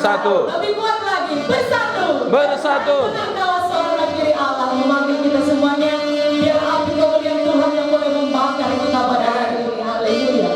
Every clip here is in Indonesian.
bersatu. Lebih kuat lagi, bersatu. Bersatu. Menangkal suara diri Allah memanggil kita semuanya. Biar api kemuliaan Tuhan yang boleh membakar kita pada hari ini. Haleluya.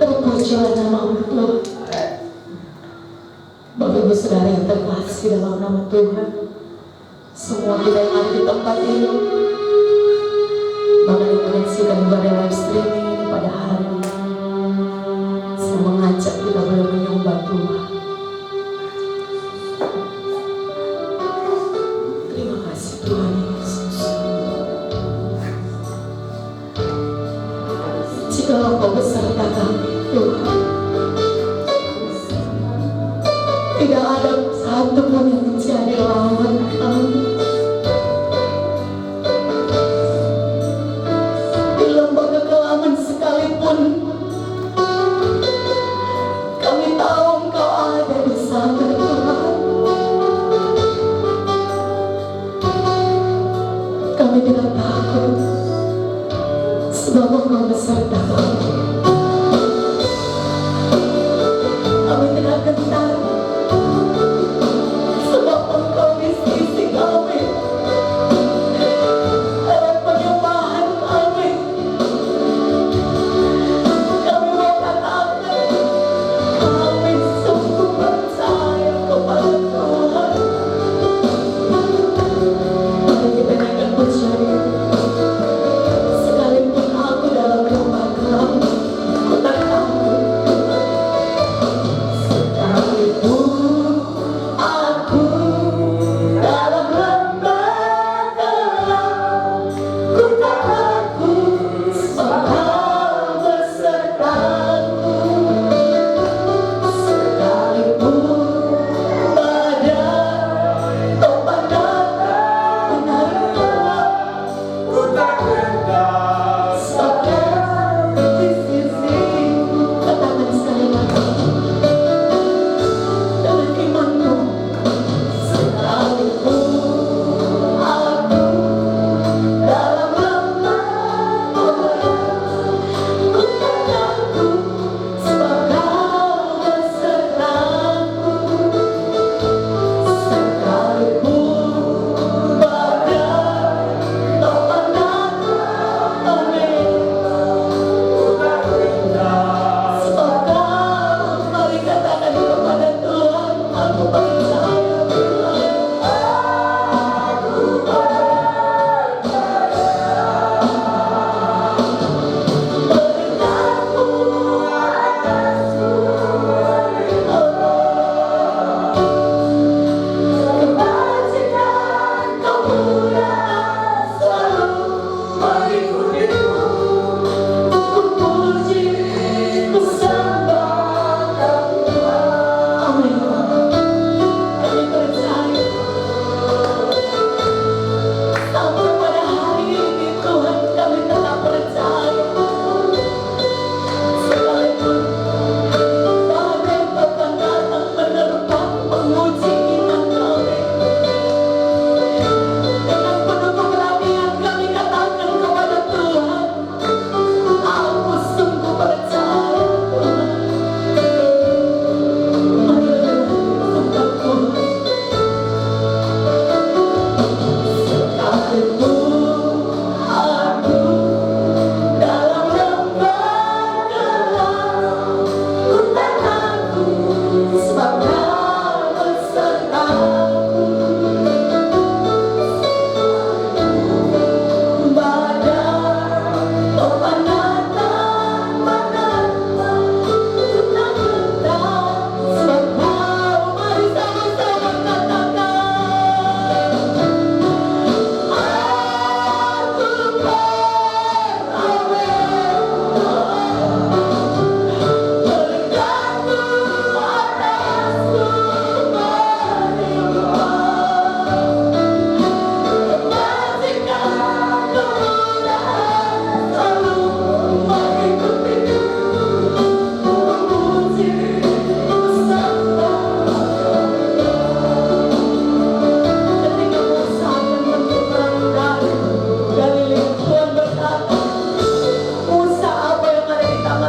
Terpujilah nama Tuhan. Bapak Ibu Saudara yang terkasih dalam nama Tuhan, semua kita yang ada di tempat ini, bahkan yang menyaksikan ibadah live streaming pada hari ini, saya mengajak kita boleh menyembah Tuhan.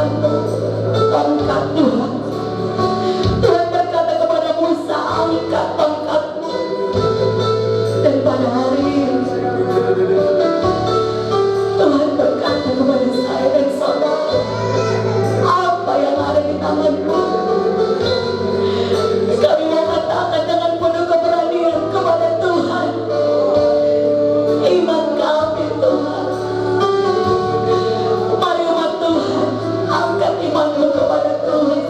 imanmu. Angkat Tuhan. Tuhan berkata kepada Musa, angkat tongkatmu. Dan pada hari ini Tuhan berkata kepada saya dan saudara, apa yang ada di tanganmu? Kami mau katakan dengan penuh keberanian kepada Tuhan, iman kami Tuhan. Mari umat Tuhan, angkat imanmu kepada Tuhan.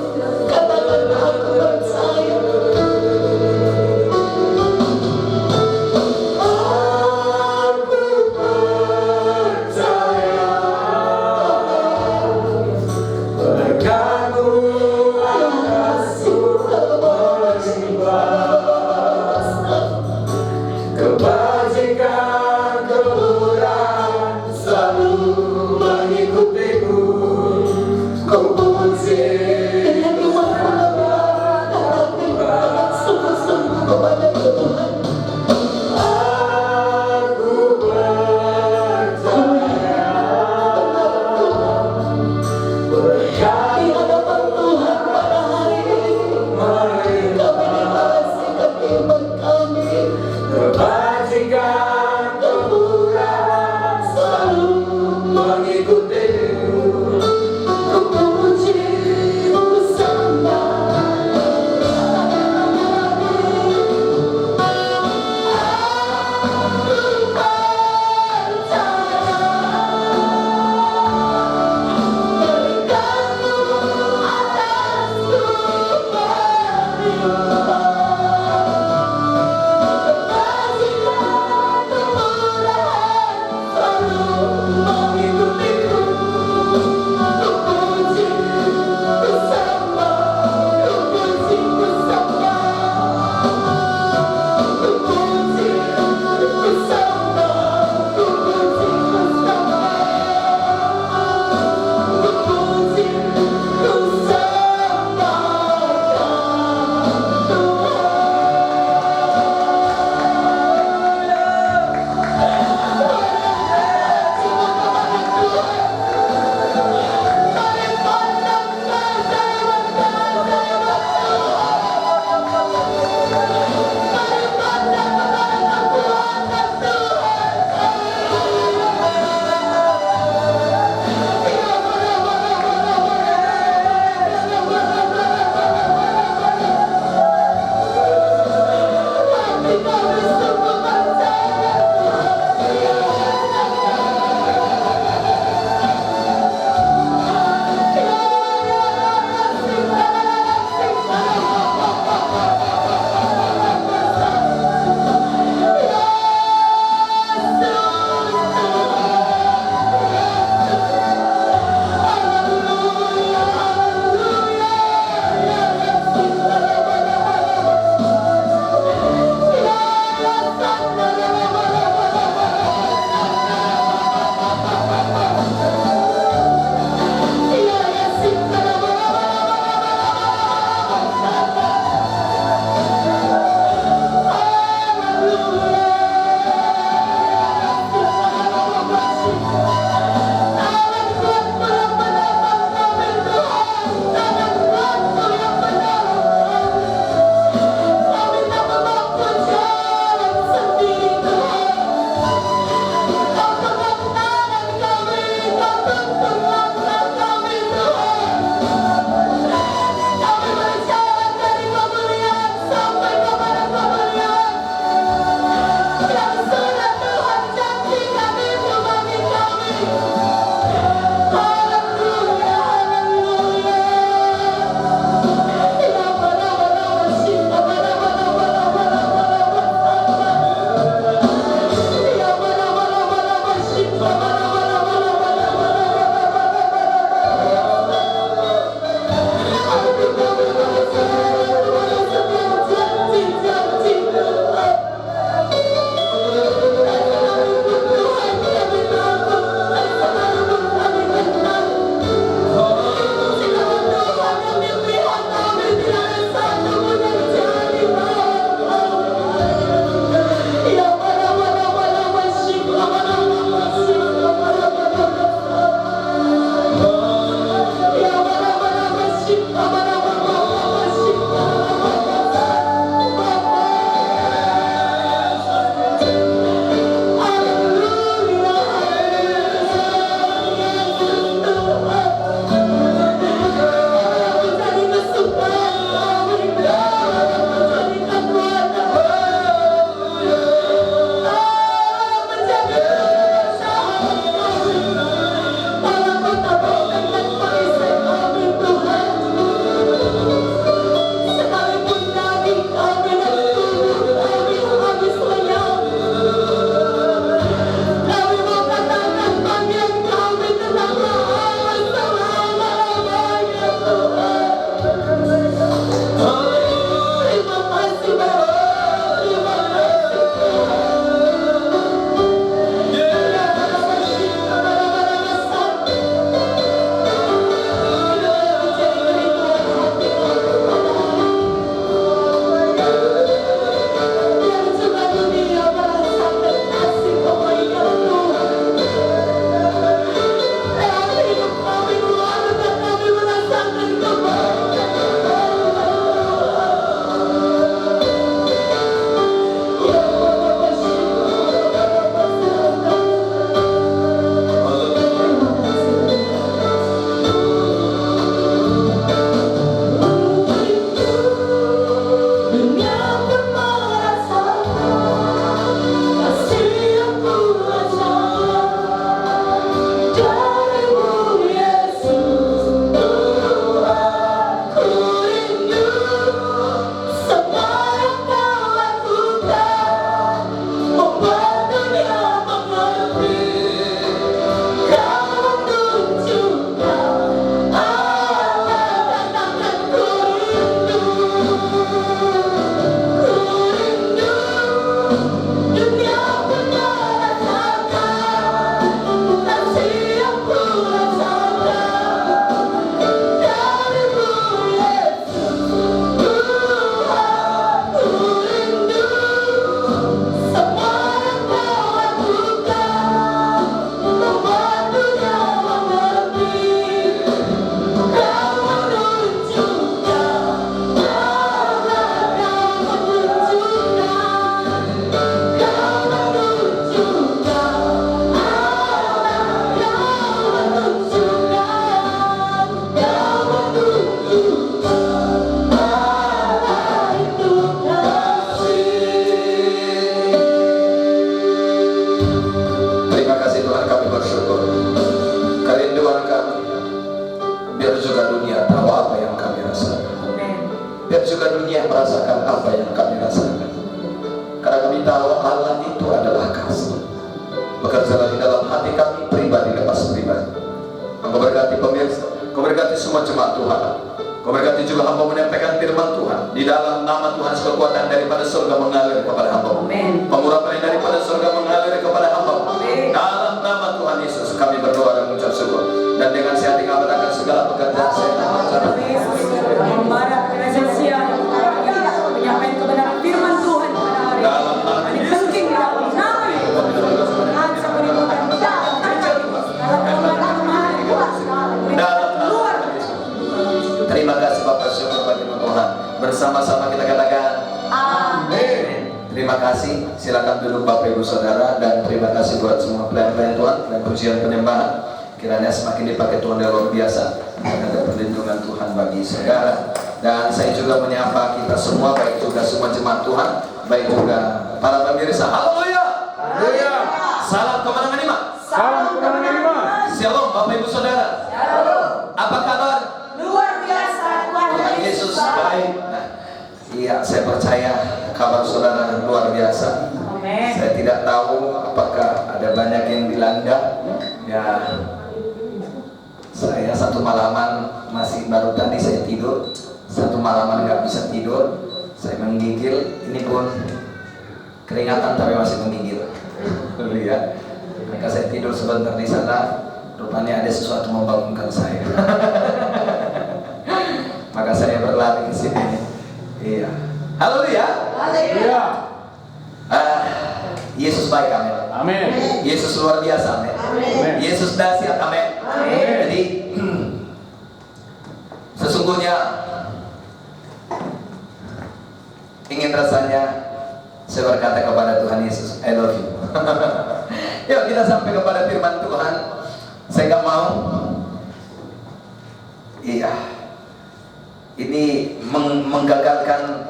juga dunia merasakan apa yang kami rasakan. Karena kami tahu Allah itu adalah kasih. Bekerjalah di dalam hati kami, pribadi lepas pribadi. Engkau berkati pemirsa, Kau berkati semua jemaat Tuhan. Kau berkati juga hamba menyampaikan firman Tuhan. Di dalam nama Tuhan kekuatan daripada surga mengalir kepada hamba. Pengurapan daripada surga mengalir kepada hamba. Dalam nama Tuhan Yesus kami berdoa dan mengucap syukur. Dan dengan sehati kami akan segala pekerjaan saya menyampaikan kebenaran firman Tuhan pada hari ini. dalam nama Yesus. Terima kasih Bapak, syukur bagi Tuhan. Bersama-sama kita katakan amin. Terima kasih. Silakan duduk Bapak Ibu Saudara, dan terima kasih buat semua pelayan-pelayan Tuhan dan pujian penyembahan. Kiranya semakin dipakai Tuhan yang luar biasa, dan ada perlindungan Tuhan bagi saudara. Dan saya juga menyapa kita semua, baik juga semua jemaat Tuhan, baik juga para pemirsa. Haleluya. Haleluya. Salam kemenangan iman. Salam kemenangan iman. Shalom Bapak Ibu Saudara. Shalom. Apa kabar? Luar biasa. Tuhan Yesus baik. Nah, iya, saya percaya kabar saudara luar biasa. Amin. Saya tidak tahu apakah ada banyak yang dilanda. Ya, saya satu malaman masih baru tadi saya tidur. Satu malaman nggak bisa tidur. Saya menggigil. Ini pun keringatan tapi masih menggigil. Lihat. Maka saya tidur sebentar di sana. Rupanya ada sesuatu membangunkan saya. Maka saya berlari ke sini. Iya. Haleluya. Haleluya. Yesus baik, amin. Amin. Yesus luar biasa, amin. Amin. Yesus dahsyat, amin. Amin. Jadi sesungguhnya ingin rasanya saya berkata kepada Tuhan Yesus, I love you. Yuk kita sampai kepada firman Tuhan. Saya nggak mau. Iya. Ini menggagalkan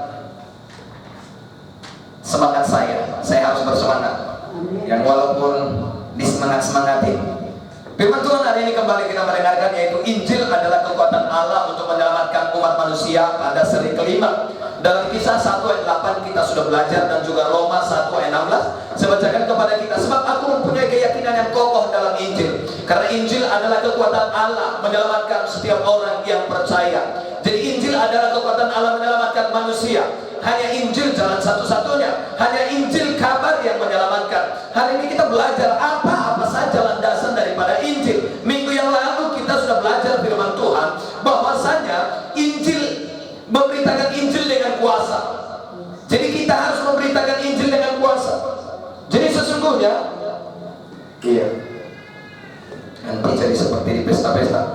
semangat saya. Saya harus bersemangat. Yang walaupun disemangat-semangati. Firman Tuhan hari ini kembali kita mendengarkan, yaitu Injil adalah kekuatan Allah untuk menyelamatkan umat manusia pada seri kelima. Dalam Kisah 1 ayat 8 kita sudah belajar, dan juga Roma 1 ayat 16 saya bacakan kepada kita. Sebab aku mempunyai keyakinan yang kokoh dalam Injil, karena Injil adalah kekuatan Allah menyelamatkan setiap orang yang percaya. Jadi Injil adalah kekuatan Allah menyelamatkan manusia. Hanya Injil jalan satu-satunya. Hanya Injil kabar yang menyelamatkan. Hari ini kita belajar apa saja landasan daripada Injil. Minggu yang lalu kita sudah belajar firman Tuhan, bahwasanya Injil memberitakan Injil dengan kuasa. Jadi kita harus memberitakan Injil dengan kuasa. Jadi sesungguhnya, iya, nanti jadi seperti di pesta-pesta,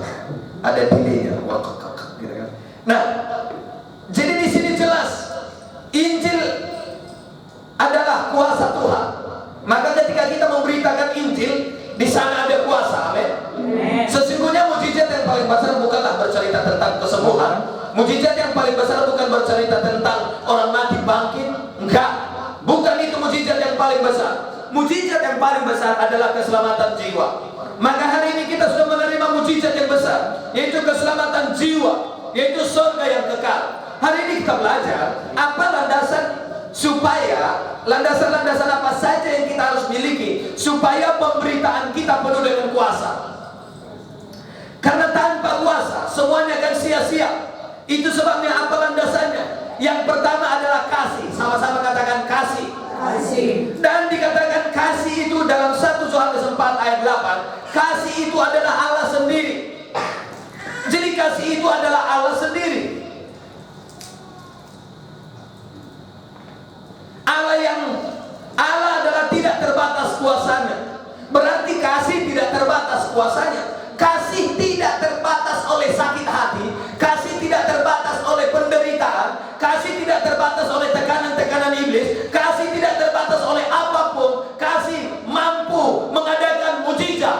ada delay-nya, gitu kan. Nah, jadi di sini jelas Injil adalah kuasa Tuhan. Maka ketika kita memberitakan Injil, di sana ada kuasa, amin. Sesungguhnya mujizat yang paling besar bukanlah bercerita tentang kesembuhan. Mujizat yang paling besar bukan bercerita tentang orang mati bangkit. Enggak, bukan itu mujizat yang paling besar. Mujizat yang paling besar adalah keselamatan jiwa. Maka hari ini kita sudah menerima mujizat yang besar, yaitu keselamatan jiwa, yaitu surga yang kekal. Hari ini kita belajar apa landasan, supaya landasan-landasan apa saja yang kita harus miliki supaya pemberitaan kita penuh dengan kuasa. Karena tanpa kuasa semuanya akan sia-sia. Itu sebabnya apa landasannya? Yang pertama adalah kasih. Sama-sama katakan kasih. Kasih. Dan dikatakan kasih itu dalam 1 Yohanes 4 ayat 8. Kasih itu adalah Allah sendiri. Jadi kasih itu adalah Allah sendiri. Allah adalah tidak terbatas kuasanya. Berarti kasih tidak terbatas kuasanya. Kasih tidak terbatas oleh sakit hati. Kasih tidak terbatas oleh penderitaan. Kasih tidak terbatas oleh tekanan-tekanan iblis. Kasih tidak terbatas oleh apapun. Kasih mampu mengadakan mujizat.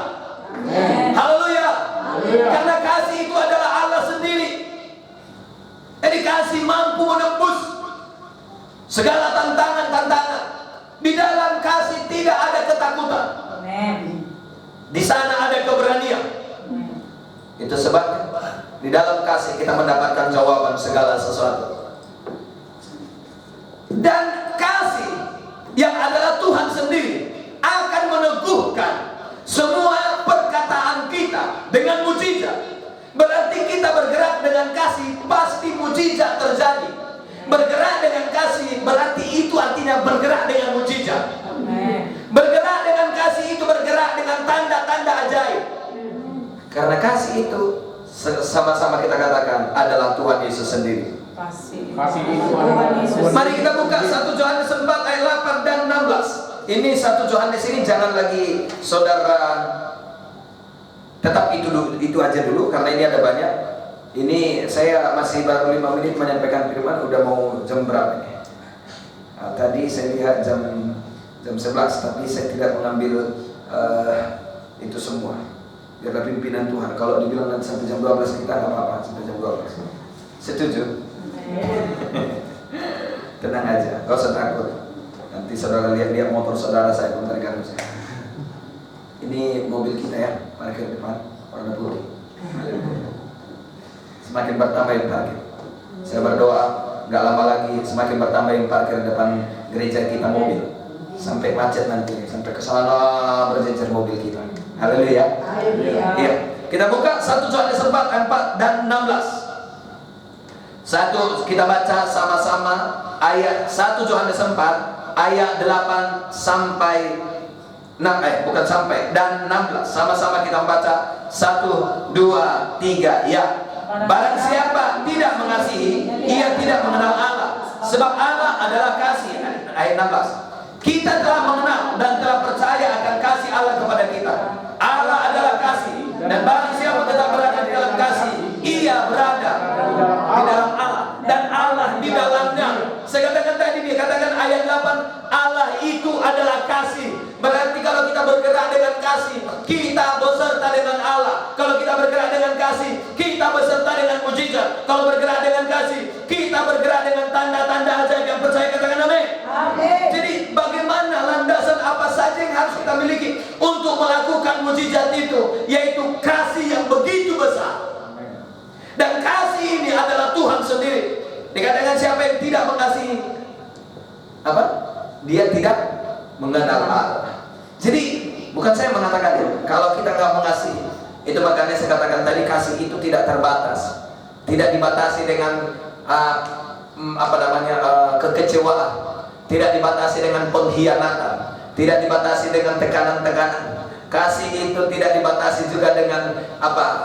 Haleluya. Karena kasih itu adalah Allah sendiri. Jadi kasih mampu menembus segala tantangan-tantangan. Di dalam kasih tidak ada ketakutan. Di sana ada keberanian. Itu sebabnya di dalam kasih kita mendapatkan jawaban segala sesuatu. Dan kasih yang adalah Tuhan sendiri akan meneguhkan semua perkataan kita dengan mujizat. Berarti kita bergerak dengan kasih, pasti mujizat terjadi. Bergerak dengan kasih berarti itu artinya bergerak dengan mujizat. Bergerak dengan kasih itu bergerak dengan tanda-tanda ajaib. Karena kasih itu sama-sama kita katakan adalah Tuhan Yesus sendiri. Kasih itu adalah Tuhan. Mari kita buka 1 Yohanes 4 ayat 8 dan 16. Ini 1 Yohanes ini jangan lagi saudara tetap itu aja dulu karena ini ada banyak. Ini saya masih baru 5 menit menyampaikan firman, udah mau jam berapa ini? Nah, tadi saya lihat jam 11, tapi saya tidak mengambil itu semua. Biarlah pimpinan Tuhan. Kalau dibilang nanti sampai jam 12 kita nggak apa-apa sampai jam 12. Setuju? Tenang aja, gak usah takut. Nanti saudara lihat motor saudara saya komentarkan saya. Ini mobil kita ya, parkir depan warna putih. Semakin bertambah yang parkir. Saya berdoa, nggak lama lagi semakin bertambah yang parkir depan gereja kita mobil. Sampai macet nanti, sampai ke sana berjejer mobil kita. Haleluya. Iya. Kita buka 1 Yohanes 4 dan 16. Kita baca sama-sama ayat 1 Yohanes 4 ayat 8 sampai bukan sampai dan 16. Sama-sama kita baca 1, 2, 3 ya. Barang siapa tidak mengasihi, ia tidak mengenal Allah, sebab Allah adalah kasih. Ayat 16. Kita telah mengenal dan telah percaya akan kasih Allah kepada kita. Allah adalah kasih, dan barang siapa tetap berada di dalam kasih, ia berada di dalam Allah dan Allah di dalamnya. Saya katakan tadi, dia katakan ayat 8, Allah itu adalah kasih. Berarti kalau kita bergerak dengan kasih, kita beserta dengan Allah. Kalau kita bergerak dengan kasih, kita beserta dengan mujizat. Kalau bergerak dengan kasih, kita bergerak dengan tanda-tanda ajaib. Yang percaya katakan amin. Jadi bagaimana landasan apa saja yang harus kita miliki untuk melakukan mujizat itu, yaitu kasih yang begitu besar. Dan kasih ini adalah Tuhan sendiri. Dikatakan siapa yang tidak mengasihi, apa? Dia tidak mengenal Allah. Jadi bukan saya mengatakan itu. Kalau kita nggak mengasihi, itu makanya saya katakan tadi, kasih itu tidak terbatas, tidak dibatasi dengan kekecewaan, tidak dibatasi dengan pengkhianatan, tidak dibatasi dengan tekanan-tekanan. Kasih itu tidak dibatasi juga dengan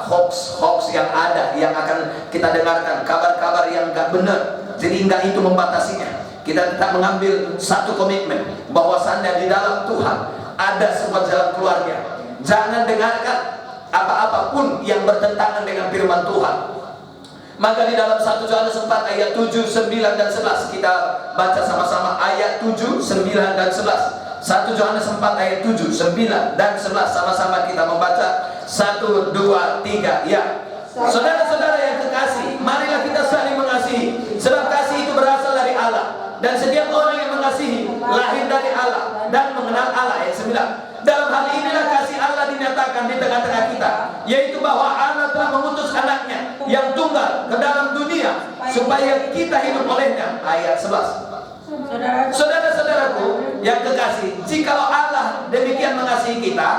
hoax yang ada, yang akan kita dengarkan, kabar-kabar yang nggak benar. Jadi nggak itu membatasinya. Kita tetap mengambil satu komitmen bahwasannya di dalam Tuhan ada sebuah jalan keluarnya. Jangan dengarkan apa-apapun yang bertentangan dengan firman Tuhan. Maka di dalam 1 Yohanes 4 ayat 7, 9 dan 11 kita baca sama-sama ayat 7, 9 dan 11. 1 Yohanes 4 ayat 7, 9 dan 11 sama-sama kita membaca 1, 2, 3 ya. Saudara-saudara yang kekasih, marilah kita saling mengasihi, sebab kasih itu berasal dari Allah, dan setiap orang yang mengasihi lahir dari Allah dan mengenal Allah. Ayat 9. Dalam hal inilah kasih Allah dinyatakan di tengah-tengah kita, yaitu bahwa Allah telah mengutus anaknya yang tunggal ke dalam dunia supaya kita hidup olehnya. Ayat 11. Saudara-saudaraku yang kekasih, jikalau Allah demikian mengasihi kita,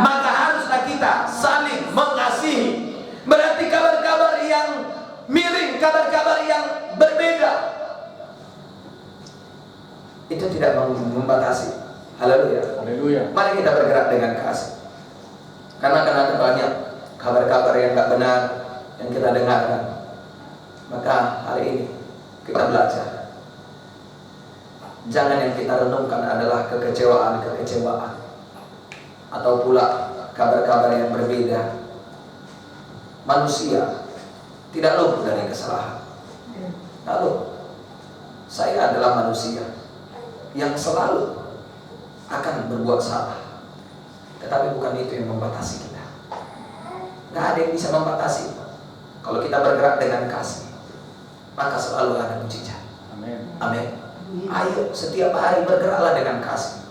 maka haruslah kita saling mengasihi. Berarti kabar-kabar yang miring, kabar-kabar yang berbeda, itu tidak membatasi. Haleluya. Haleluya. Mari kita bergerak dengan kasih. Karena akan ada banyak kabar-kabar yang tidak benar yang kita dengarkan. Maka hari ini kita belajar. Jangan yang kita renungkan adalah kekecewaan atau pula kabar-kabar yang berbeda. Manusia tidak luput dari kesalahan. Lalu saya adalah manusia yang selalu akan berbuat salah, tetapi bukan itu yang membatasi kita. Gak ada yang bisa membatasi. Kalau kita bergerak dengan kasih, maka selalu ada mujizat. Amin. Amin. Ayo setiap hari bergeraklah dengan kasih.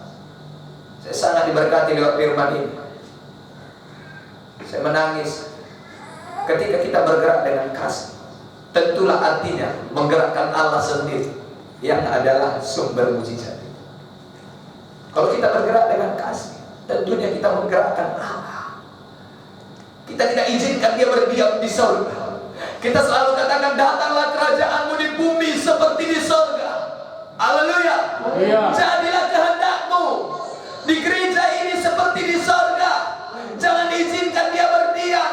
Saya sangat diberkati lewat firman ini. Saya menangis ketika kita bergerak dengan kasih. Tentulah artinya menggerakkan Allah sendiri. yang adalah sumber mujizat. Kalau kita bergerak dengan kasih, tentunya kita menggerakkan Allah. Kita tidak izinkan dia berdiam di surga. Kita selalu katakan, datanglah kerajaanmu di bumi seperti di surga. Haleluya. Jadilah kehendakmu di gereja ini seperti di surga. Jangan izinkan dia berdiam.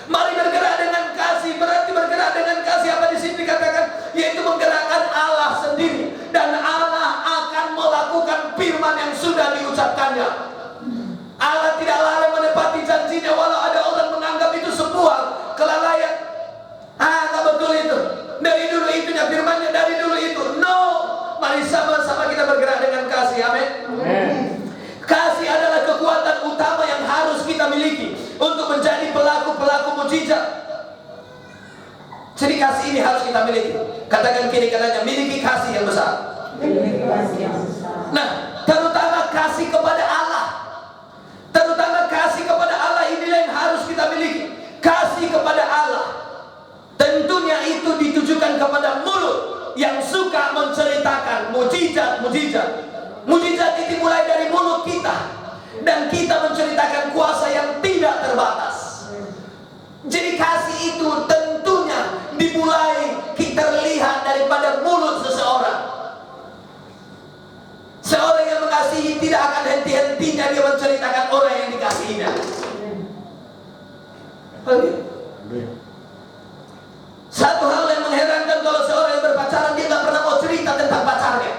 Mari bergerak dengan kasih. Berarti bergerak dengan kasih apa di sini dikatakan? Yaitu menggerakkan Allah sendiri, dan Allah akan melakukan firman yang sudah diucapkannya. Allah tidak lalai menepati janjinya, walau ada orang menganggap itu sebuah kelalaian. Nggak betul itu. Dari dulu itunya firmannya, dari dulu itu. No, mari sama-sama kita bergerak dengan kasih. Amin. Kasih adalah kekuatan utama yang harus kita miliki untuk menjadi pelaku-pelaku mujizat. Jadi kasih ini harus kita miliki. Katakan kiri kanannya, miliki kasih yang besar. Nah, terutama kasih kepada Allah. Terutama kasih kepada Allah inilah yang harus kita miliki. Kasih kepada Allah. Tentunya itu ditujukan kepada mulut yang suka menceritakan mujizat-mujizat. Mujizat itu mulai dari mulut kita, dan kita menceritakan kuasa yang tidak terbatas. Jadi kasih itu tentunya dimulai kita lihat daripada mulut seseorang. Seorang yang mengasihi tidak akan henti-hentinya dia menceritakan orang yang dikasihinya. Satu hal yang mengherankan, kalau seorang yang berpacaran dia nggak pernah mau cerita tentang pacarnya.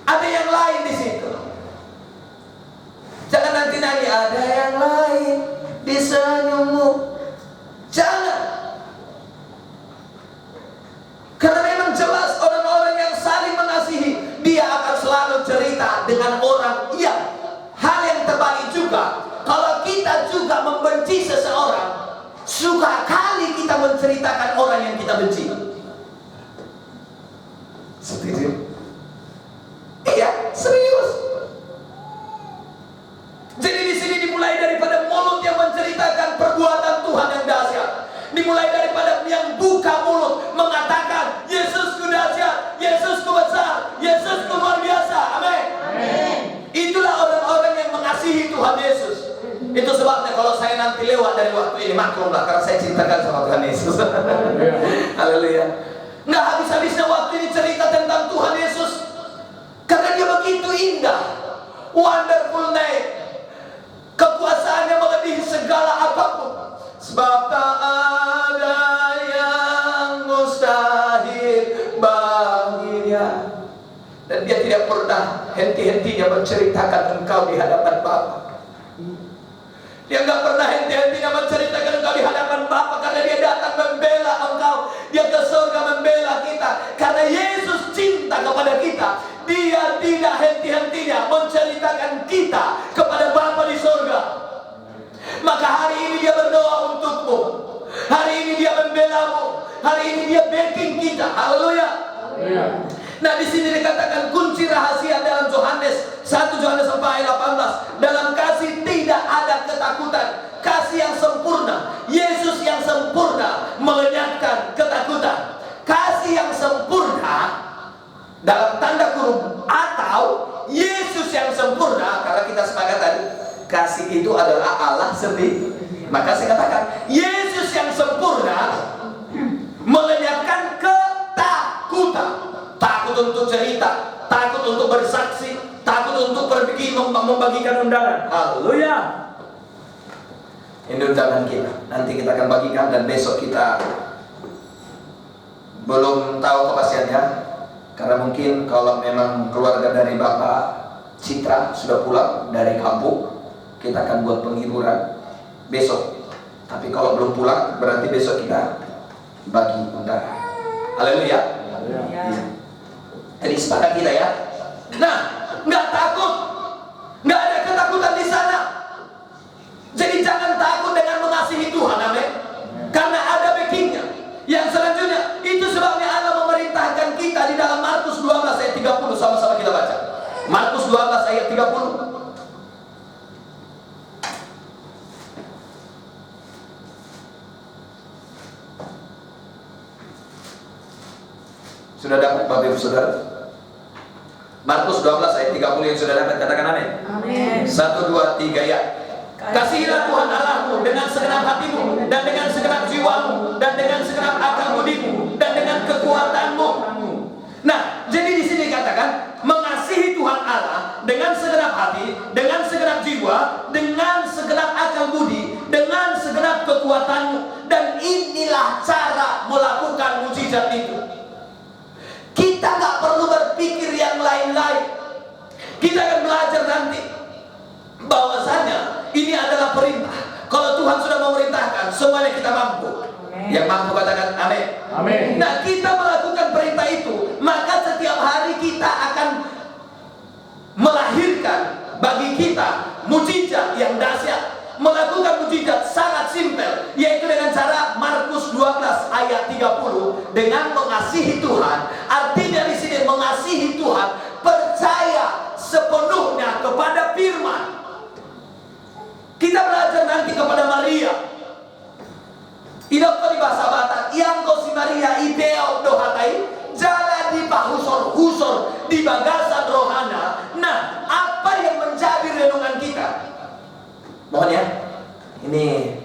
Ada yang lain di situ. Jangan nanti nanya, ada yang lain di senyummu. Jangan. Karena memang jelas orang-orang yang saling mengasihi, dia akan selalu cerita dengan orang yang hal yang terbalik juga. Kalau kita juga membenci seseorang, suka kali kita menceritakan orang yang kita benci. Setuju? Iya, serius. Jadi di sini dimulai daripada mulut yang menceritakan perbuatan Tuhan yang dahsyat. Dimulai daripada yang buka mulut mengatakan, Yesusku dahsyat, Yesusku besar, Yesusku luar biasa. Amin. Itulah orang-orang yang mengasihi Tuhan Yesus. Itu sebabnya kalau saya nanti lewat dari waktu ini, maklumlah, karena saya cintakan sama Tuhan Yesus. Haleluya. Nggak habis-habisnya waktu ini cerita tentang Tuhan Yesus, karena dia begitu indah, wonderful name. Kekuasaannya melebihi segala apapun. Sebab tak ada yang mustahil bagi dia. Dan dia tidak pernah henti-hentinya menceritakan engkau di hadapan Bapa. Dia nggak pernah henti-hentinya menceritakan engkau di hadapan Bapa, karena dia datang membela engkau. Dia ke surga membela kita. Karena Yesus cinta kepada kita, dia tidak henti-hentinya menceritakan kita kepada Bapa di surga. Maka hari ini dia berdoa untukmu. Hari ini dia membelamu. Hari ini dia backing kita. Haleluya. Nah, di sini dikatakan kunci rahasia dalam Yohanes 1 Yohanes 4 ayat 18. Dalam kasih tidak ada ketakutan. Kasih yang sempurna, Yesus yang sempurna melenyapkan ketakutan. Kasih yang sempurna dalam tanda kurung, atau Yesus yang sempurna, karena kita sepakat tadi kasih itu adalah Allah sendiri. Maka saya katakan Yesus yang sempurna melenyapkan ketakutan. Takut untuk cerita, takut untuk bersaksi, takut untuk pergi membagikan undangan. Haleluya. Ini undangan kita. Nanti kita akan bagikan, dan besok kita belum tahu kepastiannya, karena mungkin kalau memang keluarga dari Bapak Citra sudah pulang dari kampung, kita akan buat penghiburan besok. Tapi kalau belum pulang, berarti besok kita bagi undangan. Haleluya. Ya. Jadi sepakat kita ya. Nah, nggak takut, nggak ada ketakutan di sana. Jadi jangan takut dengan mengasihi Tuhan, amin. Karena ada backingnya. Yang selanjutnya, itu sebabnya Allah memerintahkan kita di dalam Markus 12 ayat 30. Sama-sama kita baca. Markus 12 ayat 30. Sudah dapat Bapak Ibu Saudara? Markus 12 ayat 30 yang sudah dapat, katakan amin. Amin. 1, 2, 3 ya. Kasihilah Tuhan Allahmu dengan segenap hatimu, dan dengan segenap jiwamu, dan dengan segenap akal budimu, dan dengan kekuatanmu. Nah, jadi di sini katakan mengasihi Tuhan Allah dengan segenap hati, dengan segenap jiwa, dengan segenap akal budi, dengan segenap kekuatanmu. Dan inilah cara melakukan mujizat itu. Kita nggak perlu berpikir yang lain-lain. Kita akan belajar nanti bahwasanya ini adalah perintah. Kalau Tuhan sudah memerintahkan, semuanya kita mampu. Yang mampu katakan amin. Amin. Nah, kita melakukan perintah itu, maka setiap hari kita akan melahirkan bagi kita mujizat yang dahsyat. Melakukan mujizat sangat simpel, yaitu dengan cara Markus 12 ayat 30, dengan mengasihi Tuhan. Artinya di sini mengasihi Tuhan, percaya sepenuhnya kepada firman. Kita belajar nanti kepada Maria. Tidak kau di bahasa Batak, yang kau si Maria ideo dohatai, jalan di pahusor-husor di bagasan rohana. Nah, apa yang menjadi renungan kita? Mohon ya, ini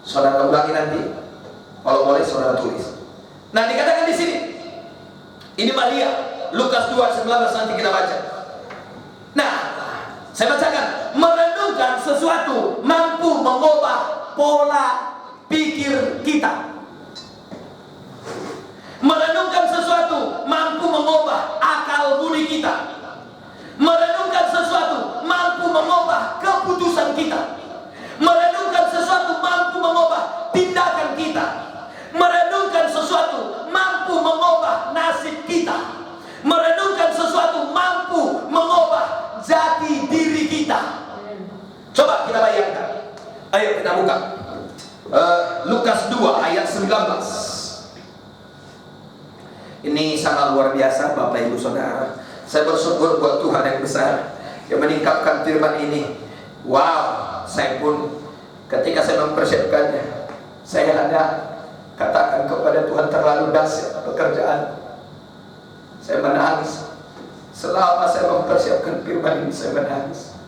saudara ulangi nanti. Kalau boleh saudara tulis. Nah, dikatakan di sini, ini Maria, Lukas 2:19 nanti kita baca. Nah, saya bacakan, merenungkan sesuatu mampu mengubah pola pikir kita. Merenungkan sesuatu mampu mengubah akal budi kita. Merenungkan sesuatu mampu mengubah keputusan kita. Merenungkan sesuatu mampu mengubah tindakan kita. Merenungkan sesuatu mampu mengubah nasib kita. Merenungkan sesuatu mampu mengubah jati diri kita. Coba kita bayangkan. Ayo kita buka Lukas 2 ayat 19. Ini sangat luar biasa Bapak Ibu Saudara. Saya bersyukur buat Tuhan yang besar yang meningkatkan firman ini. Wow, saya pun ketika saya mempersiapkannya, saya hanya katakan kepada Tuhan, terlalu dahsyat pekerjaan. Saya menangis. Selama saya mempersiapkan firman ini, saya menangis.